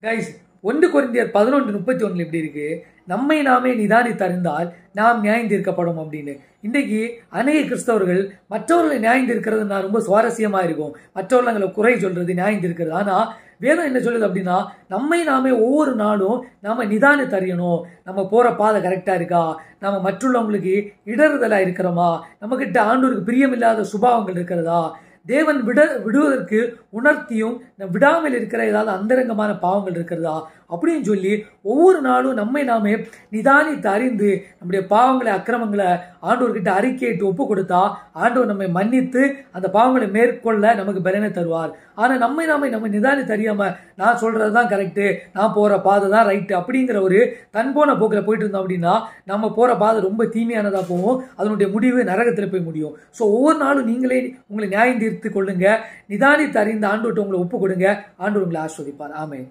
Guys 1 கொரிந்தியர் 11:31 எப்படி இருக்கு? நம்மை நாமே நிதானித்து அறிந்தால் நாம் நியாயம் தீர்க்கப்படும் அப்படின்னு. இன்றைக்கு அநேக கிறிஸ்தவர்கள் மற்றவர்களை நியாயம் தீர்க்கிறது நான் ரொம்ப சுவாரஸ்யமா இருக்கும். மற்றவர்களை குறை சொல்றது நியாயம் தீர்க்கிறது. ஆனா வேதம் என்ன சொல்லுது அப்படின்னா, நம்மை நாமே ஒவ்வொரு நாளும் நாம நிதானித்து அறியணும். நம்ம போற பாதை கரெக்டா இருக்கா, நம்ம மற்றுள்ளவங்களுக்கு இடறுதலா இருக்கிறோமா, நம்ம கிட்ட ஆண்டவருக்கு பிரியமில்லாத சுபாவங்கள் இருக்கிறதா, தேவன் விடுவதற்கு உணர்த்தியும் விடாமல் இருக்கிற ஏதாவது அந்தரங்கமான பாவங்கள் இருக்கிறதா அப்படின்னு சொல்லி ஒவ்வொரு நாளும் நம்மை நாமே நிதானித்து அறிந்து நம்முடைய பாவங்களை அக்கிரமங்களை ஆண்டவர்கிட்ட அறிக்கையிட்டு ஒப்பு கொடுத்தா ஆண்டவர் நம்மை மன்னித்து அந்த பாவங்களை மேற்கொள்ள நமக்கு பலனை தருவார். ஆனா நம்மை நாமே நிதானித்து அறியாம நான் சொல்றதுதான் கரெக்டு, நான் போற பாதை தான் ரைட்டு அப்படிங்கிற ஒரு தன்போன போக்கில் போயிட்டு இருந்தோம் அப்படின்னா நம்ம போற பாதை ரொம்ப தீமையானதா போகும். அதனுடைய முடிவு நரகத்தில் போய் முடியும். ஸோ ஒவ்வொரு நாளும் நீங்களே உங்களை நியாயம் தீர்த்து கொள்ளுங்க, நிதானித்து அறிந்து ஆண்டவர்கிட்ட உங்களை ஒப்பு கொடுங்க. ஆண்டவர் உங்களை ஆஸ்வதிப்பார். ஆமென்.